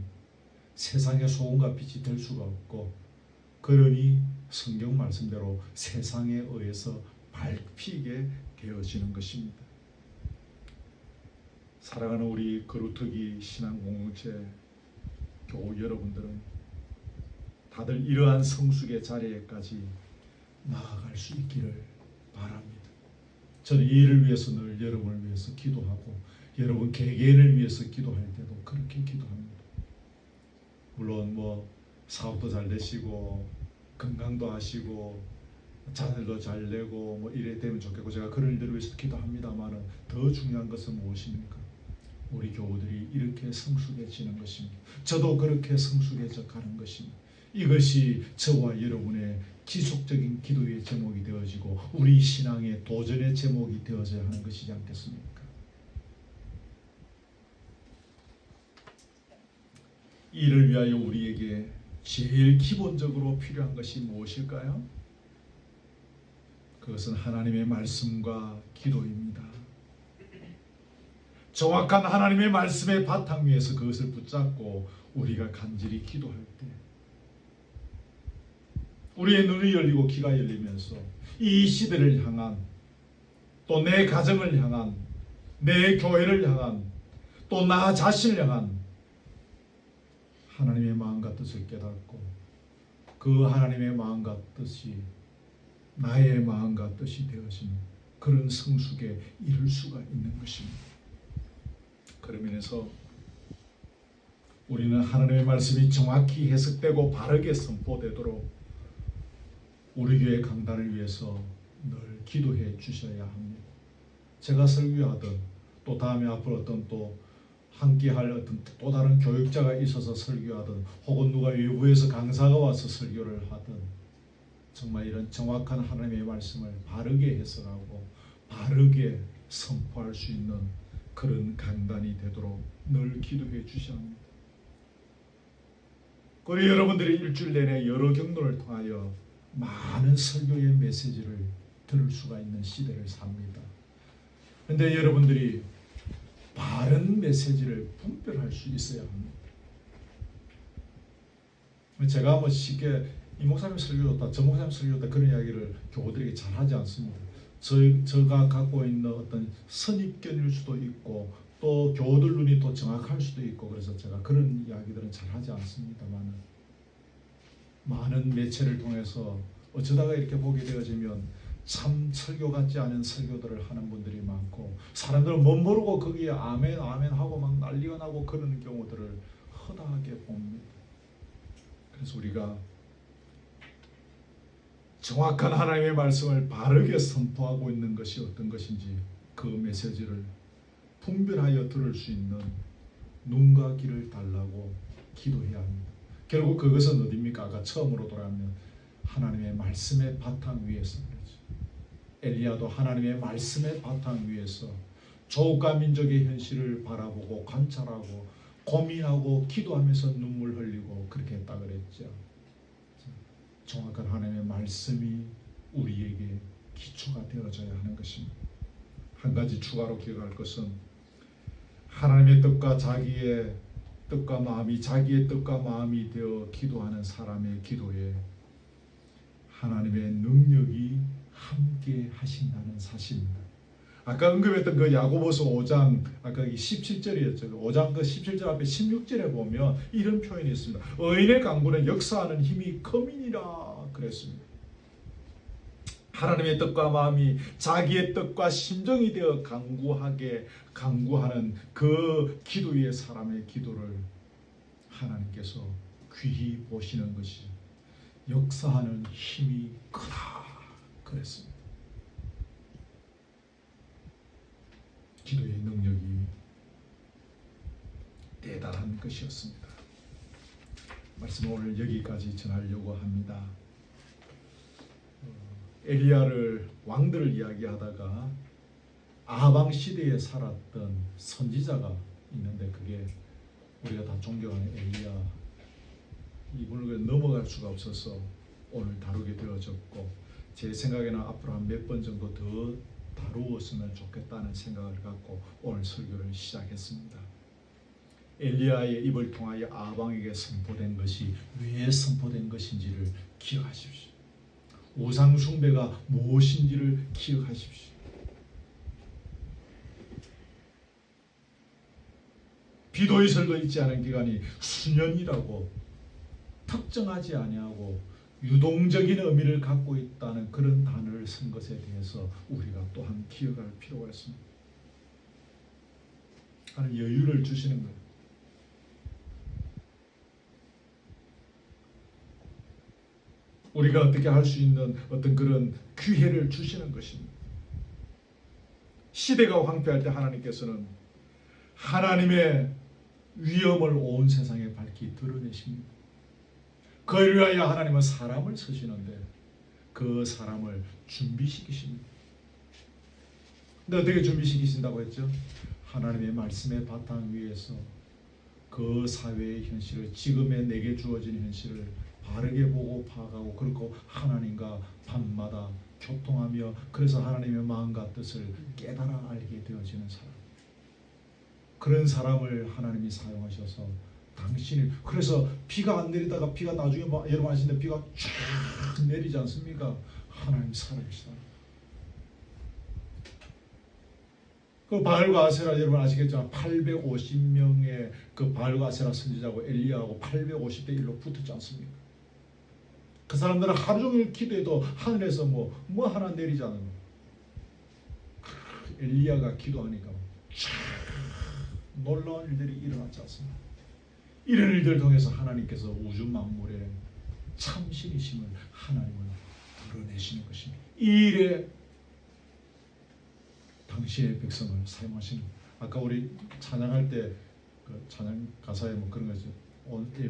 세상의 소금과 빛이 될 수가 없고, 그러니 성경 말씀대로 세상에 의해서 밟히게 되어지는 것입니다. 사랑하는 우리 거루터기 신앙 공동체 교우 여러분들은 다들 이러한 성숙의 자리에까지 나아갈 수 있기를 바랍니다. 저는 이 일을 위해서 늘 여러분을 위해서 기도하고 여러분 개개인을 위해서 기도할 때도 그렇게 기도합니다. 물론 사업도 잘 되시고 건강도 하시고 자녀도 잘 되고 이래 되면 좋겠고 제가 그런 일들을 위해서 기도합니다만 더 중요한 것은 무엇입니까? 우리 교우들이 이렇게 성숙해지는 것입니다. 저도 그렇게 성숙해져 가는 것입니다. 이것이 저와 여러분의 지속적인 기도의 제목이 되어지고 우리 신앙의 도전의 제목이 되어져야 하는 것이지 않겠습니까? 이를 위하여 우리에게 제일 기본적으로 필요한 것이 무엇일까요? 그것은 하나님의 말씀과 기도입니다. 정확한 하나님의 말씀의 바탕 위에서 그것을 붙잡고 우리가 간절히 기도할 때 우리의 눈이 열리고 귀가 열리면서 이 시대를 향한, 또 내 가정을 향한, 내 교회를 향한, 또 나 자신을 향한 하나님의 마음과 뜻을 깨닫고 그 하나님의 마음과 뜻이 나의 마음과 뜻이 되어지는 그런 성숙에 이를 수가 있는 것입니다. 그런 면에서 우리는 하나님의 말씀이 정확히 해석되고 바르게 선포되도록 우리 교회 강단을 위해서 늘 기도해 주셔야 합니다. 제가 설교하든 또 다음에 앞으로 어떤 또 함께할 어떤 또 다른 교육자가 있어서 설교하든 혹은 누가 외부에서 강사가 와서 설교를 하든 정말 이런 정확한 하나님의 말씀을 바르게 해석하고 바르게 선포할 수 있는 그런 강단이 되도록 늘 기도해 주셔야 합니다. 그리고 여러분들이 일주일 내내 여러 경로를 통하여 많은 설교의 메시지를 들을 수가 있는 시대를 삽니다. 그런데 여러분들이 바른 메시지를 분별할 수 있어야 합니다. 제가 쉽게 이 목사님 설교 좋다, 저 목사님 설교 좋다 그런 이야기를 교우들에게 잘 하지 않습니다. 제가 갖고 있는 어떤 선입견일 수도 있고 또 교우들 눈이 또 정확할 수도 있고 그래서 제가 그런 이야기들은 잘 하지 않습니다만 많은 매체를 통해서 어쩌다가 이렇게 보게 되어지면 참 설교 같지 않은 설교들을 하는 분들이 많고 사람들은 못 모르고 거기에 아멘 아멘 하고 막 난리가 나고 그러는 경우들을 허다하게 봅니다. 그래서 우리가 정확한 하나님의 말씀을 바르게 선포하고 있는 것이 어떤 것인지 그 메시지를 분별하여 들을 수 있는 눈과 귀를 달라고 기도해야 합니다. 결국 그것은 어디입니까? 아까 처음으로 돌아가면 하나님의 말씀의 바탕 위에서 그렇죠. 엘리야도 하나님의 말씀의 바탕 위에서 조국과 민족의 현실을 바라보고 관찰하고 고민하고 기도하면서 눈물 흘리고 그렇게 했다 그랬죠. 정확한 하나님의 말씀이 우리에게 기초가 되어져야 하는 것입니다. 한 가지 추가로 기억할 것은 하나님의 뜻과 자기의 뜻과 마음이 자기의 뜻과 마음이 되어 기도하는 사람의 기도에 하나님의 능력이 함께 하신다는 사실입니다. 아까 언급했던 그 야고보서 5장 아까 17절이었죠. 5장 그 17절 앞에 16절에 보면 이런 표현이 있습니다. 의인의 강구는 역사하는 힘이 커미니라 그랬습니다. 하나님의 뜻과 마음이 자기의 뜻과 심정이 되어 강구하는 그 기도의 사람의 기도를 하나님께서 귀히 보시는 것이 역사하는 힘이 크다 그랬습니다. 기도의 능력이 대단한 것이었습니다. 말씀을 오늘 여기까지 전하려고 합니다. 엘리야를 왕들을 이야기하다가 아방 시대에 살았던 선지자가 있는데 그게 우리가 다 존경하는 엘리야, 이분을 넘어갈 수가 없어서 오늘 다루게 되어졌고, 제 생각에는 앞으로 한 몇 번 정도 더 다루었으면 좋겠다는 생각을 갖고 오늘 설교를 시작했습니다. 엘리야의 입을 통하여 아방에게 선포된 것이 왜 선포된 것인지를 기억하십시오. 우상 숭배가 무엇인지를 기억하십시오. 비도 이슬도 있지 않은 기간이 수년이라고 특정하지 아니하고 유동적인 의미를 갖고 있다는 그런 단어를 쓴 것에 대해서 우리가 또한 기억할 필요가 있습니다. 하나님 여유를 주시는 거예요. 우리가 어떻게 할 수 있는 어떤 그런 기회를 주시는 것입니다. 시대가 황폐할 때 하나님께서는 하나님의 위엄을 온 세상에 밝히 드러내십니다. 그를 위하여 하나님은 사람을 쓰시는데 그 사람을 준비시키십니다. 근데 어떻게 준비시키신다고 했죠? 하나님의 말씀의 바탕 위에서 그 사회의 현실을, 지금의 내게 주어진 현실을 바르게 보고 파악하고, 그리고 하나님과 밤마다 교통하며 그래서 하나님의 마음과 뜻을 깨달아 알게 되어지는 사람, 그런 사람을 하나님이 사용하셔서 당신이, 그래서 비가 안 내리다가 비가 나중에 여러분 아시는데 비가 쫙 내리지 않습니까? 하나님 살아계시다. 그 바알과 아세라 여러분 아시겠지만 850명의 그 바알과 아세라 선지자하고 엘리야하고 850대 1로 붙었지 않습니까? 그 사람들은 하루 종일 기도해도 하늘에서 뭐 하나 내리지 않는 거예요. 엘리야가 기도하니까 쫙 놀라운 일들이 일어났지 않습니까? 이런 일들을 통해서 하나님께서 우주 만물의 참신이심을 하나님을 드러내시는 것입니다. 이 일에 당시의 백성을 사용하시는, 아까 우리 찬양할 때 그 찬양 가사에 그런 거죠.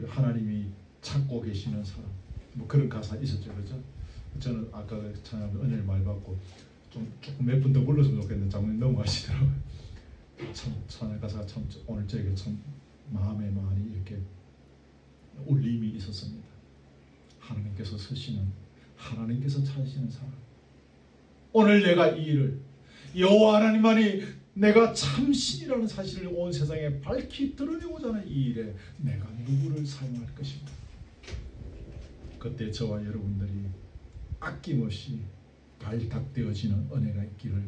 하나님이 찾고 계시는 사람, 그런 가사 있었죠, 그렇죠? 저는 아까 찬양 은혜를 많이 받고 조금 몇 분 더 불렀으면 좋겠는데 장모님 넘어가시더라고요. 참 찬양 가사가 참 오늘 저에게 참 마음에 많이 이렇게 울림이 있었습니다. 하나님께서 서시는, 하나님께서 찾으시는 사람. 오늘 내가 이 일을, 여호와 하나님만이 내가 참신이라는 사실을 온 세상에 밝히 드러내고자 하는 이 일에 내가 누구를 사용할 것인가. 그때 저와 여러분들이 아낌없이 발탁되어지는 은혜가 있기를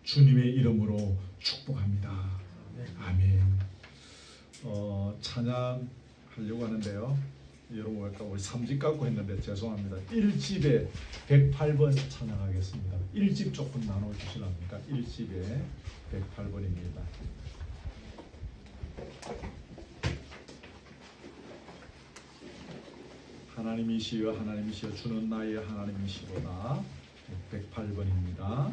주님의 이름으로 축복합니다. 아멘. 찬양하려고 하는데요. 여러분 아까 우리 3집 갖고 했는데 죄송합니다. 1집에 108번 찬양하겠습니다. 1집 조금 나눠주시랍니까? 1집에 108번입니다. 하나님이시여 하나님이시여 주는 나의 하나님이시로다. 108번입니다.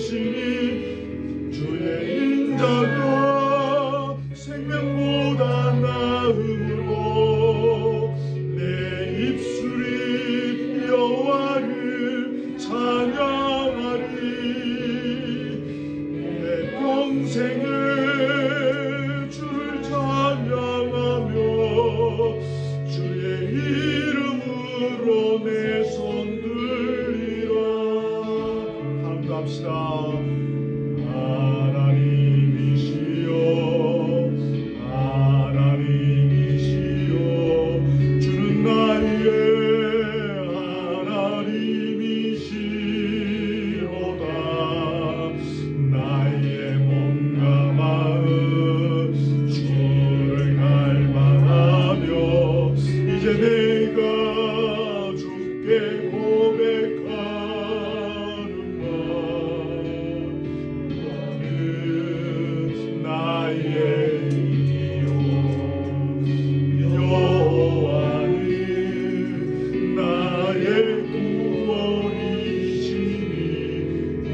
저시니 주의 인자가 생명보다 나음으로 내 입술이 여호와를 찬양하리. 내 평생을 주를 찬양하며 주의 이름으로 내 손 들리라. 하나님도 합시다. 하나님이시여 하나님이시여 주는 나의 하나님이시로다. 나의 몸과 마음 주를 갈망하며 이제 내가 주께 고백하는가. 나는 나의 이요 여호와는 나의 구원이시니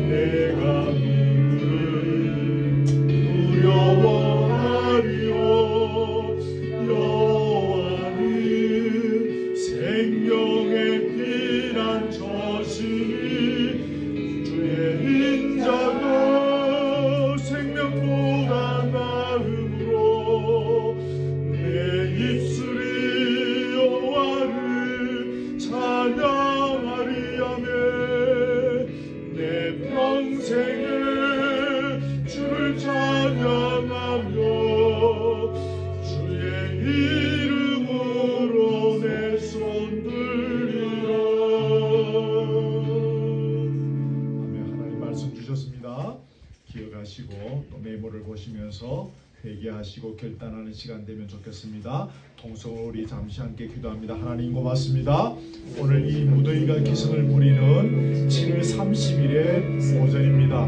내가 누구를 두려워하리요. 여호와는 생명의 피난 저시니 주의 인자가 생명보다 나음으로 내 입술이 여호와를 찬양하리. 아멘. 내 평생을 주를 찬양하며 주의 이름으로 내 손 들리라. 아멘. 하나님 말씀 주셨습니다. 기억하시고 또 메모를 보시면서 회개하시고 결단하는 시간 되면 좋겠습니다. 통성으로 우리 잠시 함께 기도합니다. 하나님 고맙습니다. 오늘 이 무더위가 기승을 부리는 7월 30일의 오전입니다.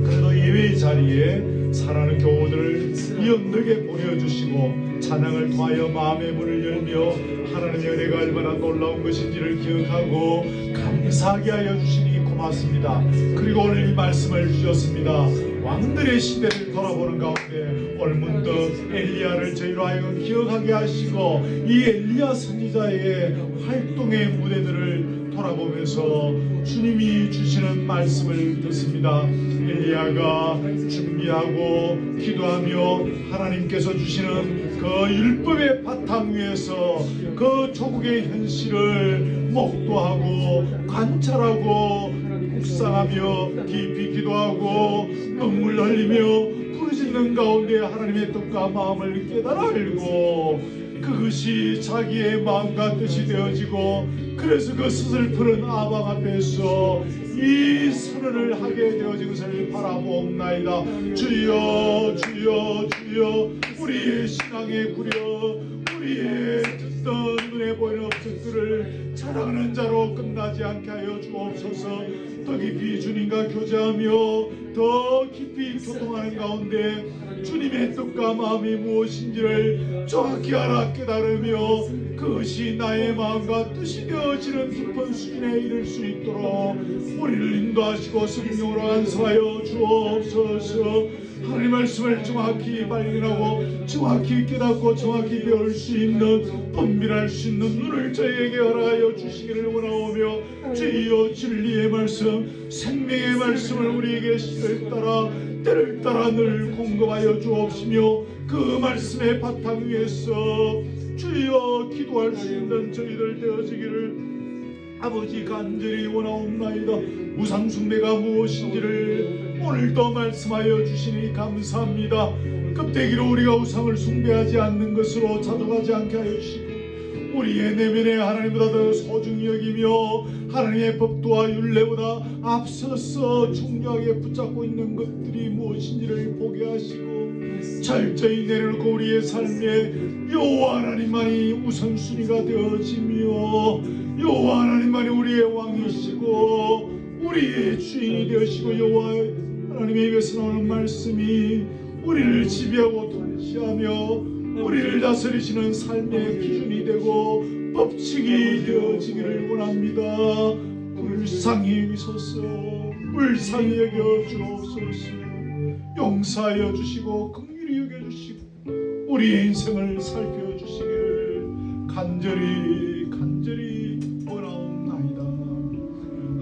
그래도 예외의 자리에 사랑하는 교우들을 이 언덕에 보내주시고 찬양을 통하여 마음의 문을 열며 하나님의 은혜가 얼마나 놀라운 것인지를 기억하고 감사하게 하여 주시니 고맙습니다. 그리고 오늘 이 말씀을 주셨습니다. 왕들의 시대를 돌아보는 가운데 오늘 문득 엘리야를 저희로 하여금 기억하게 하시고 이 엘리야 선지자의 활동의 무대들을 돌아보면서 주님이 주시는 말씀을 듣습니다. 엘리야가 준비하고 기도하며 하나님께서 주시는 그 율법의 바탕 위에서 그 조국의 현실을 목도하고 관찰하고 묵상하며 깊이 기도하고 눈물 흘리며 부르짖는 가운데 하나님의 뜻과 마음을 깨달아 알고 그것이 자기의 마음과 뜻이 되어지고 그래서 그 슬프는 아방 앞에서 이 선언을 하게 되어진 것을 바라보옵나이다. 주여 주여 주여 우리의 신앙의 구려 우리의 듣던 눈에 보이는 업적들을 자랑하는 자로 끝나지 않게 하여 주옵소서. 더 깊이 주님과 교제하며 더 깊이 교통하는 가운데 주님의 뜻과 마음이 무엇인지를 정확히 알아 깨달으며 그것이 나의 마음과 뜻이 되어지는 깊은 수준에 이를 수 있도록 우리를 인도하시고 성령으로 안수하여 주옵소서. 하나님 말씀을 정확히 발견하고 정확히 깨닫고 정확히 배울 수 있는 분별할 수 있는 눈을 저희에게 허락하여 주시기를 원하오며 주여 진리의 말씀 생명의 말씀을 우리에게 시를 따라 때를 따라 늘 공급하여 주옵시며 그 말씀의 바탕 위에서 주여 기도할 수 있는 저희들 되어지기를 아버지 간절히 원하옵나이다. 우상 숭배가 무엇인지를 오늘도 말씀하여 주시니 감사합니다. 껍데기로 우리가 우상을 숭배하지 않는 것으로 자족하지 않게 하여 주시고 우리의 내면에 하나님보다 더 소중히 여기며 하나님의 법도와 율례보다 앞서서 중요하게 붙잡고 있는 것들이 무엇인지를 보게 하시고 철저히 내려놓고 우리의 삶에 여호와 하나님만이 우선순위가 되어지며 여호와 하나님만이 우리의 왕이시고 우리의 주인이 되시고 여호와 하나님의 입에서 나오는 말씀이 우리를 지배하고 통치하며 우리를 다스리시는 삶의 기준이 되고 법칙이 되어지기를 원합니다. 불쌍히 여기소서. 불쌍히 여겨 주옵소서. 용서하여 주시고 긍휼히 여겨 주시고 우리의 인생을 살펴주시기를 간절히 원하옵나이다.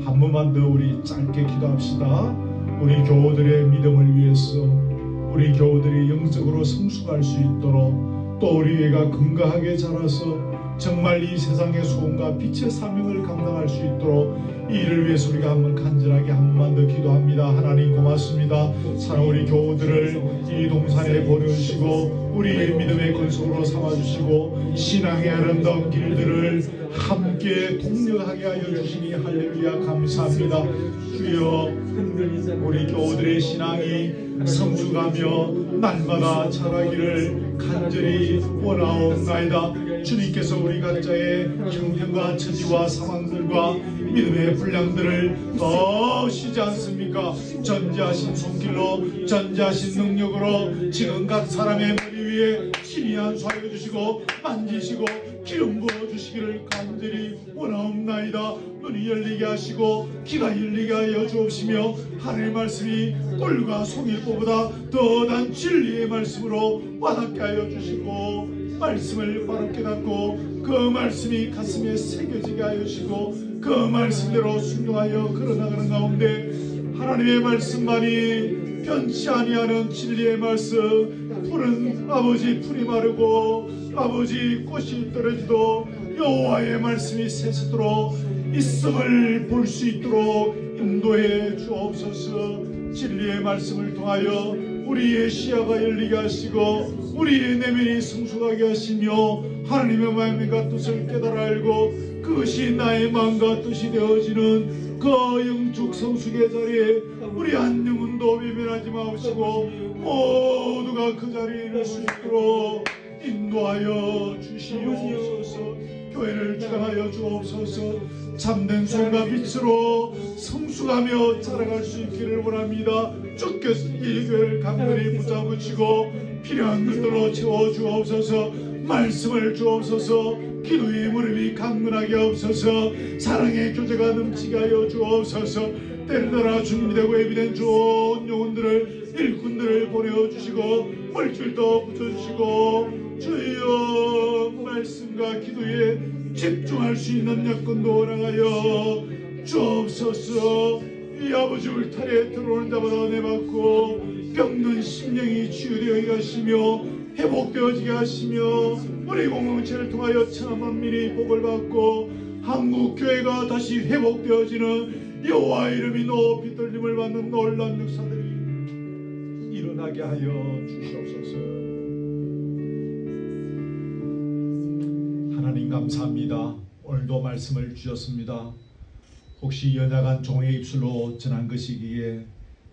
한 번만 더 우리 짧게 기도합시다. 우리 교우들의 믿음을 위해서, 우리 교우들이 영적으로 성숙할 수 있도록, 또 우리 애가 건강하게 자라서 정말 이 세상의 소원과 빛의 사명을 감당할 수 있도록 이 일을 위해서 우리가 한번 간절하게 한 번만 더 기도합니다. 하나님 고맙습니다. 사랑 우리 교우들을 이 동산에 보내주시고 우리의 믿음의 근속으로 삼아주시고 신앙의 아름다운 길들을 함께 동력하게 하여 주시니 할렐루야 감사합니다. 주여 우리 교우들의 신앙이 성숙하며 날마다 자라기를 간절히 원하옵나이다. 주님께서 우리 각자의 형편과 처지와 상황들과 믿음의 분량들을 더시지 않습니까? 전지하신 손길로 전지하신 능력으로 지금 각 사람의 머리 위에 신이 안수하여 주시고 만지시고 기름 부어주시기를 간절히 원하옵나이다. 눈이 열리게 하시고 귀가 열리게 하여 주옵시며 하나님의 말씀이 꿀과 송일보보다 더한 진리의 말씀으로 와닿게 하여 주시고 말씀을 바로 깨닫고 그 말씀이 가슴에 새겨지게 하여 주시고 그 말씀대로 순종하여 걸어나가는 가운데 하나님의 말씀만이 변치 아니하는 진리의 말씀, 푸른 아버지 풀이 마르고 아버지 꽃이 떨어지도 여호와의 말씀이 새스도록 있음을 볼 수 있도록 인도해 주옵소서. 진리의 말씀을 통하여 우리의 시야가 열리게 하시고 우리의 내면이 성숙하게 하시며 하나님의 마음과 뜻을 깨달아 알고 그것이 나의 마음과 뜻이 되어지는 그 영적 성숙의 자리에 우리 한 영혼도 외면하지 마시고 모두가 그 자리에 이를 수 있도록 인도하여 주시옵소서. 교회를 주관하여 주옵소서. 참된 손과 빛으로 성숙하며 자라갈 수 있기를 원합니다. 주께서 이 교회를 강건히 붙잡으시고 필요한 것들로 채워주옵소서. 말씀을 주옵소서. 기도의 무릎이 강건하게 없어서 사랑의 교제가 넘치게 하여 주옵소서. 때를 따라 주님이 되고 예비된 좋은 영혼들을 일꾼들을 보내주시고 물질도 붙여주시고 주여 말씀과 기도에 집중할 수 있는 여건도 허락하여 주옵소서. 이 아버지 울타리에 들어오는 자마다 은혜 받고 병든 심령이 치유되게 하시며 회복되어지게 하시며 우리 공동체를 통하여 천만민이 복을 받고 한국교회가 다시 회복되어지는 여호와 이름이 높이 들림을 받는 놀라운 역사들이 일어나게 하여 주시옵소서. 하나님 감사합니다. 오늘도 말씀을 주셨습니다. 혹시 연약한 종의 입술로 전한 것이기에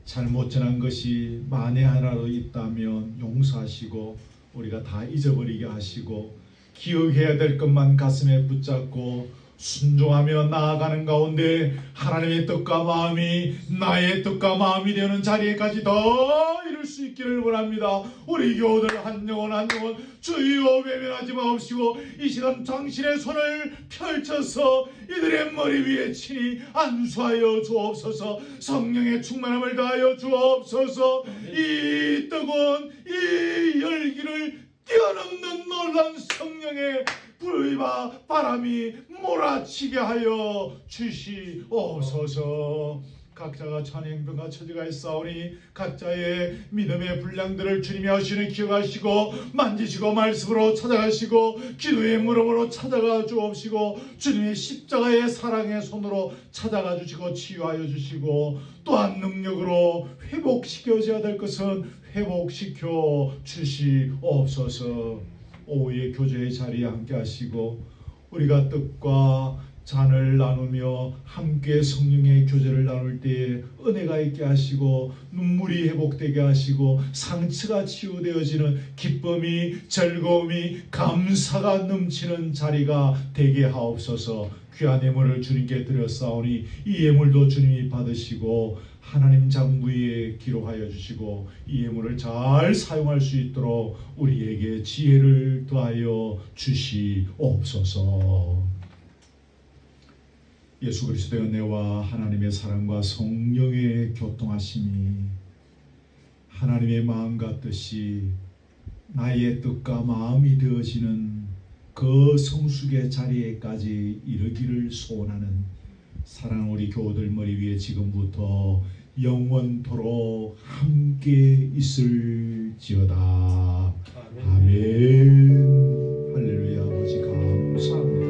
잘못 전한 것이 만에 하나로 있다면 용서하시고 우리가 다 잊어버리게 하시고 기억해야 될 것만 가슴에 붙잡고 순종하며 나아가는 가운데 하나님의 뜻과 마음이 나의 뜻과 마음이 되는 자리에까지 더 이룰 수 있기를 원합니다. 우리 교우들 한 영혼 한 영혼 주여 외면하지 마옵시고 이 시간 당신의 손을 펼쳐서 이들의 머리 위에 친히 안수하여 주옵소서. 성령의 충만함을 다하여 주옵소서. 이 뜨거운 이 열기를 뛰어넘는 놀란 성령의 불과 바람이 몰아치게 하여 주시옵소서. 각자가 찬행병과 처지가 있사오니 각자의 믿음의 분량들을 주님이 하시는 기억하시고 만지시고 말씀으로 찾아가시고 기도의 물음으로 찾아가 주옵시고 주님의 십자가의 사랑의 손으로 찾아가 주시고 치유하여 주시고 또한 능력으로 회복시켜줘야 될 것은 회복시켜 주시옵소서. 오후의 교제의 자리에 함께 하시고 우리가 뜻과 잔을 나누며 함께 성령의 교제를 나눌 때에 은혜가 있게 하시고 눈물이 회복되게 하시고 상처가 치유되어지는 기쁨이 즐거움이 감사가 넘치는 자리가 되게 하옵소서. 귀한 예물을 주님께 드렸사오니 이 예물도 주님이 받으시고 하나님 장부에 기록하여 주시고 이 예물을 잘 사용할 수 있도록 우리에게 지혜를 더하여 주시옵소서. 예수 그리스도의 은혜와 하나님의 사랑과 성령의 교통하심이 하나님의 마음과 뜻이 나의 뜻과 마음이 되어지는 그 성숙의 자리에까지 이르기를 소원하는 사랑하는 우리 교우들 머리 위에 지금부터 영원토록 함께 있을지어다. 아멘. 할렐루야. 아버지 감사합니다.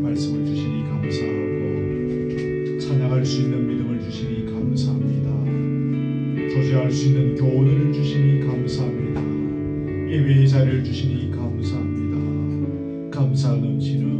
말씀을 주시니 감사하고 찬양할 수 있는 믿음을 주시니 감사합니다. 교제할 수 있는 교훈을 주시니 감사합니다. 예배의 자리를 주시니 감사합니다. 감사 넘치는